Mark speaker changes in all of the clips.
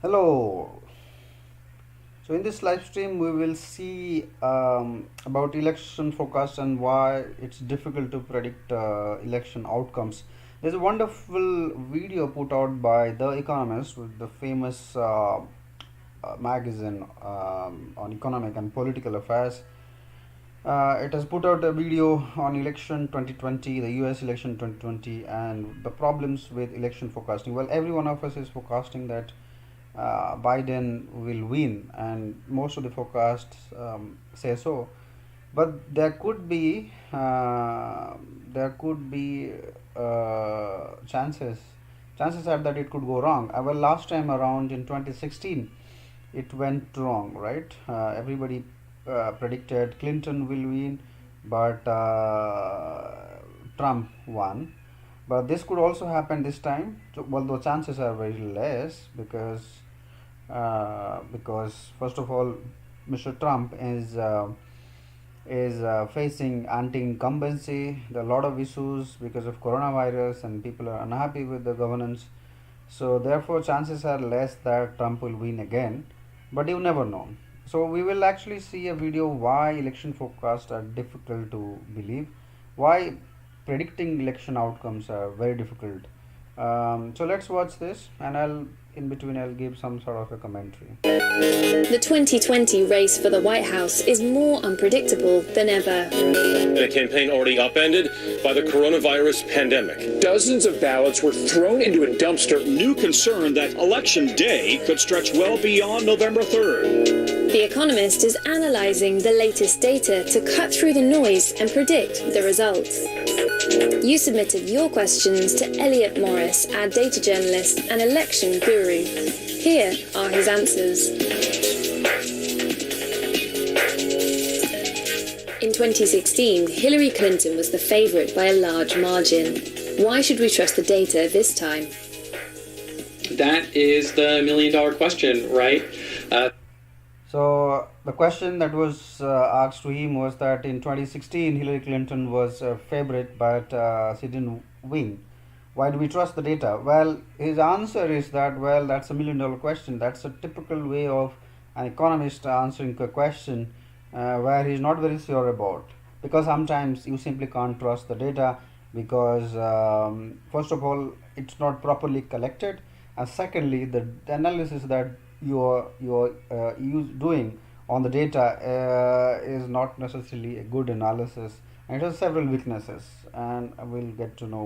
Speaker 1: Hello. So in this live stream, we will see about election forecast and why it's difficult to predict election outcomes. There's a wonderful video put out by The Economist, with the famous magazine on economic and political affairs. It has put out a video on election 2020, the US election 2020, and the problems with election forecasting. Well, every one of us is forecasting that Biden will win, and most of the forecasts say so. But there could be chances are that it could go wrong. Well, last time around in 2016, it went wrong, right? Everybody predicted Clinton will win, but Trump won. But this could also happen this time, although chances are very less because first of all, Mr. Trump is facing anti-incumbency. There are a lot of issues because of coronavirus, and people are unhappy with the governance. So therefore, chances are less that Trump will win again, but you never know. So we will actually see a video why election forecasts are difficult to believe, why predicting election outcomes are very difficult. So let's watch this, and I'll give some sort of a commentary.
Speaker 2: The 2020 race for the White House is more unpredictable than ever.
Speaker 3: A campaign already upended by the coronavirus pandemic.
Speaker 4: Dozens of ballots were thrown into a dumpster.
Speaker 5: New concern that Election Day could stretch well beyond November 3rd.
Speaker 2: The Economist is analysing the latest data to cut through the noise and predict the results. You submitted your questions to Elliot Morris, our data journalist and election guru. Here are his answers. In 2016, Hillary Clinton was the favourite by a large margin. Why should we trust the data this time?
Speaker 6: That is the million-dollar question, right?
Speaker 1: So the question that was asked to him was that in 2016 Hillary Clinton was a favorite, but she didn't win. Why do we trust the data? Well, his answer is that, well, that's a million-dollar question. That's a typical way of an economist answering a question where he's not very sure about. Because sometimes you simply can't trust the data because, first of all, it's not properly collected, and secondly, the analysis that you're doing on the data is not necessarily a good analysis, and it has several weaknesses, and we'll get to know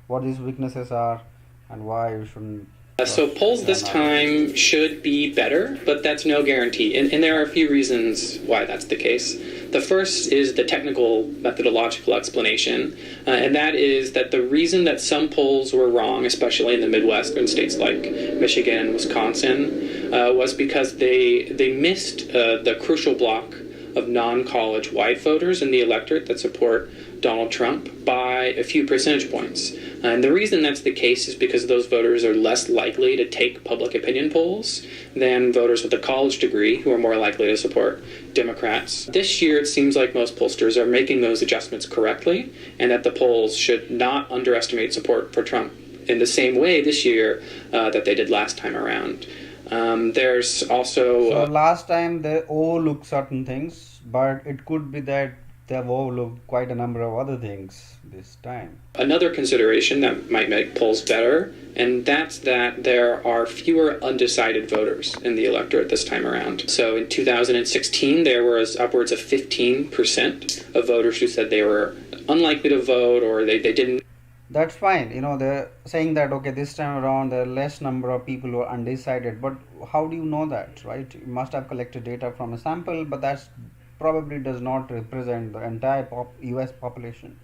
Speaker 1: what these weaknesses are and why you shouldn't.
Speaker 6: So polls this time should be better, but that's no guarantee. And there are a few reasons why that's the case. The first is the technical methodological explanation, and that is that the reason that some polls were wrong, especially in the Midwestern states like Michigan and Wisconsin, was because they missed the crucial block of non-college white voters in the electorate that support Donald Trump by a few percentage points. And the reason that's the case is because those voters are less likely to take public opinion polls than voters with a college degree, who are more likely to support Democrats. This year, it seems like most pollsters are making those adjustments correctly, and that the polls should not underestimate support for Trump in the same way this year that they did last time around. There's also...
Speaker 1: So last time they overlooked certain things, but it could be that they have overlooked quite a number of other things this time.
Speaker 6: Another consideration that might make polls better, and that's that there are fewer undecided voters in the electorate this time around. So in 2016, there was upwards of 15% of voters who said they were unlikely to vote, or they didn't.
Speaker 1: That's fine. They're saying that, okay, this time around there are less number of people who are undecided. But how do you know that, right? You must have collected data from a sample, but that's probably does not represent the entire US population.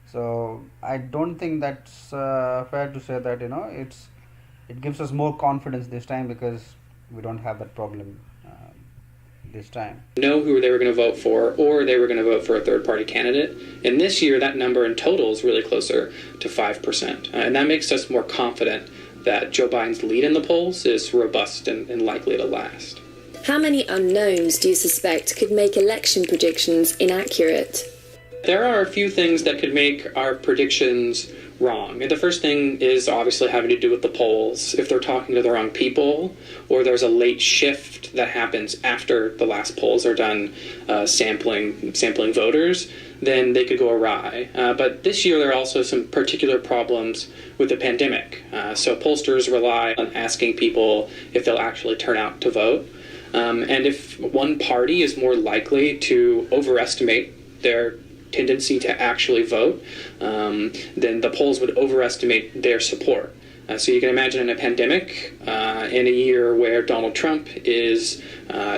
Speaker 1: So I don't think that's fair to say that, it gives us more confidence this time because we don't have that problem this time.
Speaker 6: Know who they were going to vote for, or they were going to vote for a third-party candidate. And this year, that number in total is really closer to 5%. And that makes us more confident that Joe Biden's lead in the polls is robust and likely to last.
Speaker 2: How many unknowns do you suspect could make election predictions inaccurate?
Speaker 6: There are a few things that could make our predictions wrong. And the first thing is obviously having to do with the polls. If they're talking to the wrong people, or there's a late shift that happens after the last polls are done sampling voters, then they could go awry. But this year there are also some particular problems with the pandemic. So pollsters rely on asking people if they'll actually turn out to vote. And if one party is more likely to overestimate their tendency to actually vote, then the polls would overestimate their support. So you can imagine in a pandemic, in a year where Donald Trump is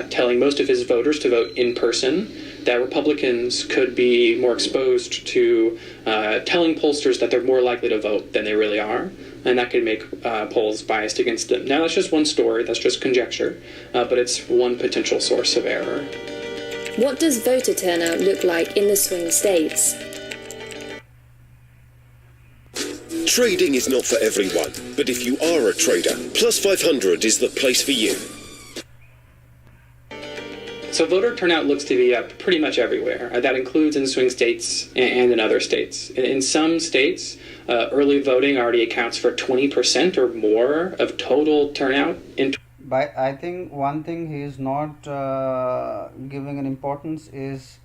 Speaker 6: telling most of his voters to vote in person, that Republicans could be more exposed to telling pollsters that they're more likely to vote than they really are, and that could make polls biased against them. Now, that's just one story, that's just conjecture, but it's one potential source of error.
Speaker 2: What does voter turnout look like in the swing states?
Speaker 7: Trading is not for everyone, but if you are a trader, Plus 500 is the place for you.
Speaker 6: So voter turnout looks to be up pretty much everywhere. That includes in swing states and in other states. In some states, early voting already accounts for 20% or more of total turnout.
Speaker 1: But I think one thing he is not giving an importance is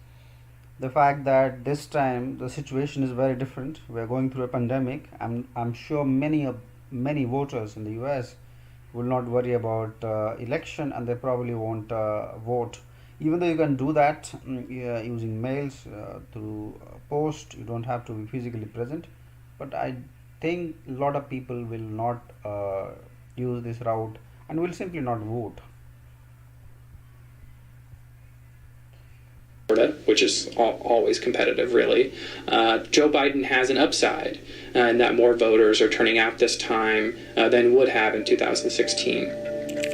Speaker 1: the fact that this time the situation is very different. We are going through a pandemic. I'm sure many voters in the US will not worry about election, and they probably won't vote. Even though you can do that using mails through post, you don't have to be physically present. But I think a lot of people will not use this route and will simply not vote.
Speaker 6: Which is always competitive, really. Joe Biden has an upside in that more voters are turning out this time than would have in 2016.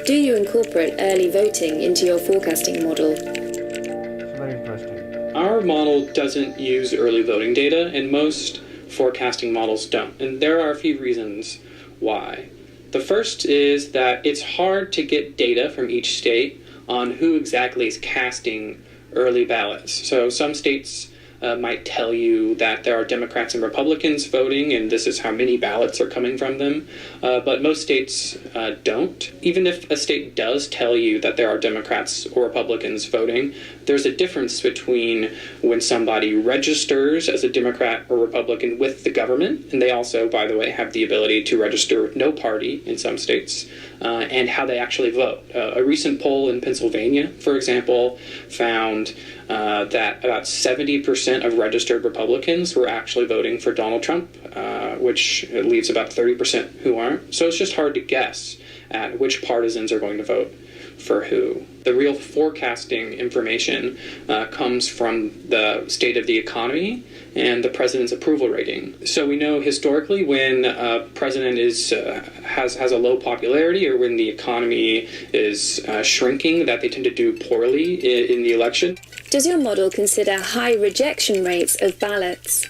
Speaker 2: Do you incorporate early voting into your forecasting model?
Speaker 1: It's very interesting.
Speaker 6: Our model doesn't use early voting data, and most forecasting models don't. And there are a few reasons why. The first is that it's hard to get data from each state on who exactly is casting early ballots. So some states might tell you that there are Democrats and Republicans voting, and this is how many ballots are coming from them. But most states don't. Even if a state does tell you that there are Democrats or Republicans voting, there's a difference between when somebody registers as a Democrat or Republican with the government, and they also, by the way, have the ability to register with no party in some states, and how they actually vote. A recent poll in Pennsylvania, for example, found that about 70% of registered Republicans were actually voting for Donald Trump, which leaves about 30% who aren't. So it's just hard to guess at which partisans are going to vote for who. The real forecasting information comes from the state of the economy and the president's approval rating. So we know historically when a president has a low popularity, or when the economy is shrinking, that they tend to do poorly in the election.
Speaker 2: Does your model consider high rejection rates of ballots?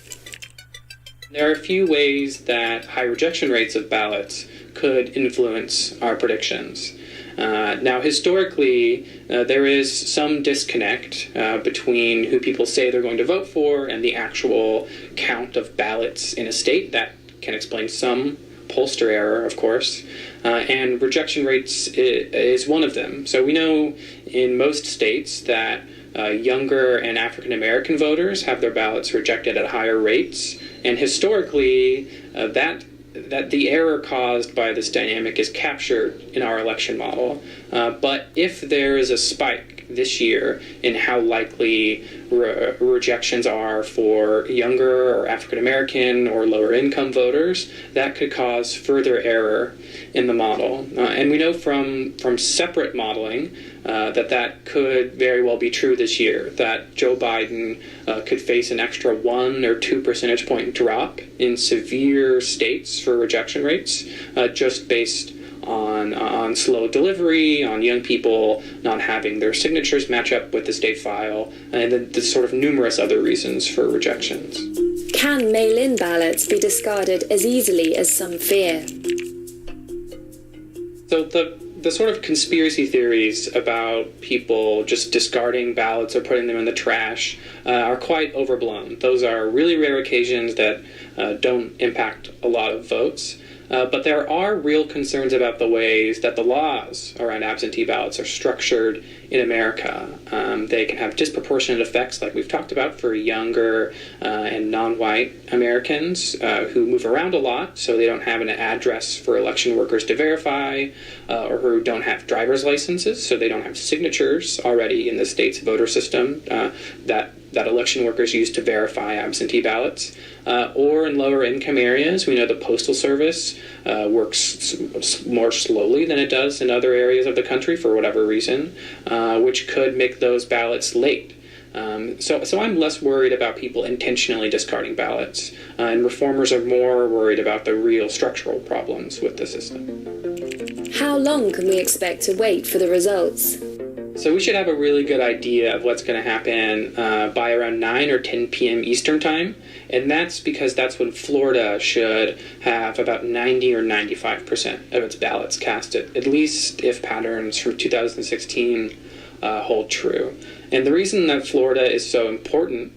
Speaker 6: There are a few ways that high rejection rates of ballots could influence our predictions. Now, historically, there is some disconnect between who people say they're going to vote for and the actual count of ballots in a state. That can explain some pollster error, of course, and rejection rates is one of them. So we know in most states that younger and African American voters have their ballots rejected at higher rates, and historically that the error caused by this dynamic is captured in our election model. But if there is a spike this year in how likely rejections are for younger or African American or lower income voters, that could cause further error in the model. And we know from separate modeling that could very well be true this year, that Joe Biden could face an extra 1 or 2 percentage point drop in severe states for rejection rates, just based on slow delivery, on young people not having their signatures match up with the state file, and then the sort of numerous other reasons for rejections.
Speaker 2: Can mail-in ballots be discarded as easily as some fear?
Speaker 6: So the the sort of conspiracy theories about people just discarding ballots or putting them in the trash are quite overblown. Those are really rare occasions that don't impact a lot of votes. But there are real concerns about the ways that the laws around absentee ballots are structured in America. They can have disproportionate effects, like we've talked about, for younger and non-white Americans who move around a lot, so they don't have an address for election workers to verify, or who don't have driver's licenses, so they don't have signatures already in the state's voter system that election workers use to verify absentee ballots. Or in lower income areas, we know the Postal Service works more slowly than it does in other areas of the country for whatever reason, which could make those ballots late. So I'm less worried about people intentionally discarding ballots, and reformers are more worried about the real structural problems with the system.
Speaker 2: How long can we expect to wait for the results?
Speaker 6: So we should have a really good idea of what's going to happen by around 9 or 10 p.m. Eastern Time, and that's because that's when Florida should have about 90 or 95% of its ballots casted, at least if patterns from 2016 hold true. And the reason that Florida is so important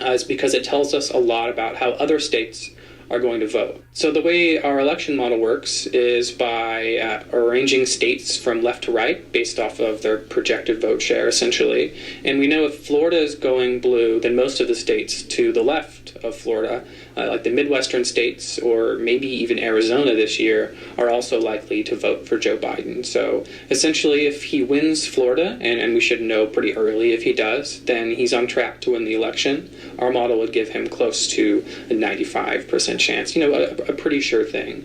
Speaker 6: is because it tells us a lot about how other states are going to vote. So the way our election model works is by arranging states from left to right based off of their projected vote share, essentially. And we know if Florida is going blue, then most of the states to the left of Florida, like the Midwestern states or maybe even Arizona this year, are also likely to vote for Joe Biden. So essentially, if he wins Florida, and we should know pretty early if he does, then he's on track to win the election. Our model would give him close to a 95% chance, a pretty sure thing.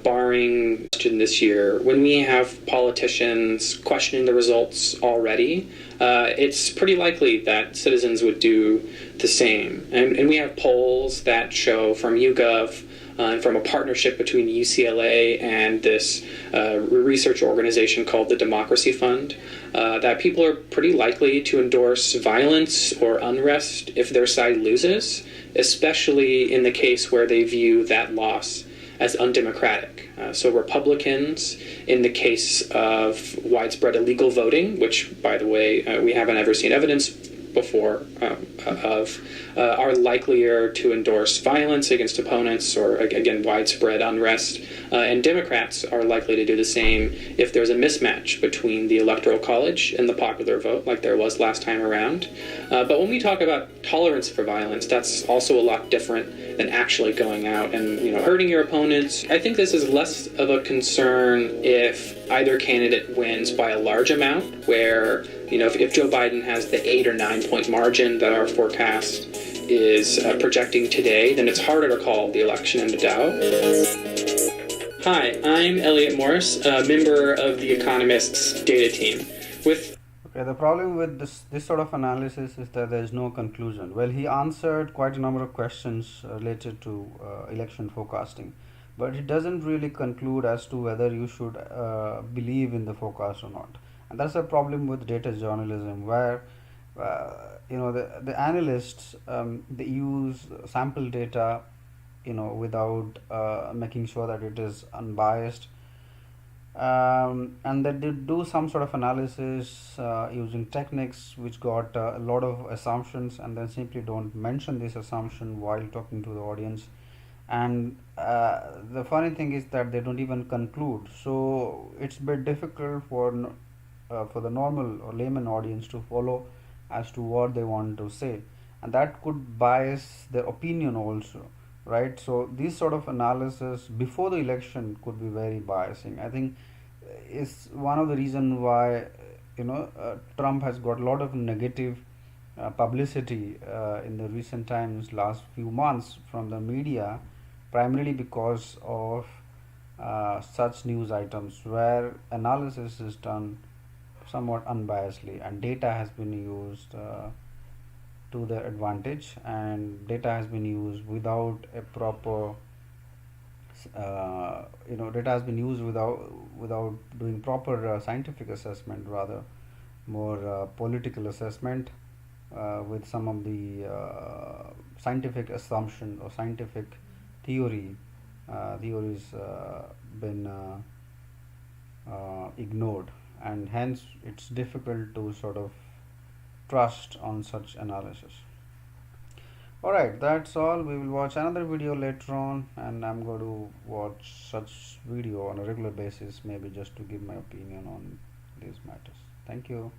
Speaker 6: Barring this year, when we have politicians questioning the results already, it's pretty likely that citizens would do the same. And we have polls that show from YouGov and from a partnership between UCLA and this research organization called the Democracy Fund, that people are pretty likely to endorse violence or unrest if their side loses, especially in the case where they view that loss as undemocratic. So Republicans, in the case of widespread illegal voting, which, by the way, we haven't ever seen evidence before are likelier to endorse violence against opponents or, again, widespread unrest. And Democrats are likely to do the same if there's a mismatch between the Electoral College and the popular vote, like there was last time around. But when we talk about tolerance for violence, that's also a lot different than actually going out and hurting your opponents. I think this is less of a concern if either candidate wins by a large amount, where if Joe Biden has the 8 or 9 point margin that our forecast is projecting today, then it's harder to call the election into doubt. Hi, I'm Elliot Morris, a member of the Economist's data team.
Speaker 1: Okay, the problem with this sort of analysis is that there is no conclusion. Well, he answered quite a number of questions related to election forecasting, but it doesn't really conclude as to whether you should believe in the forecast or not. And that's a problem with data journalism, where the analysts they use sample data without making sure that it is unbiased, and that they do some sort of analysis using techniques which got a lot of assumptions, and then simply don't mention this assumption while talking to the audience. And the funny thing is that they don't even conclude, so it's a bit difficult for the normal or layman audience to follow as to what they want to say, and that could bias their opinion also, right? So these sort of analysis before the election could be very biasing. I think is one of the reasons why Trump has got a lot of negative publicity in the recent times, last few months, from the media, primarily because of such news items where analysis is done somewhat unbiasedly and data has been used to their advantage, and data has been used without a proper data has been used without doing proper scientific assessment, rather more political assessment with some of the scientific assumption or scientific theories been ignored, and hence it's difficult to sort of trust on such analysis. Alright, that's all. We will watch another video later on, and I'm going to watch such video on a regular basis, maybe just to give my opinion on these matters. Thank you.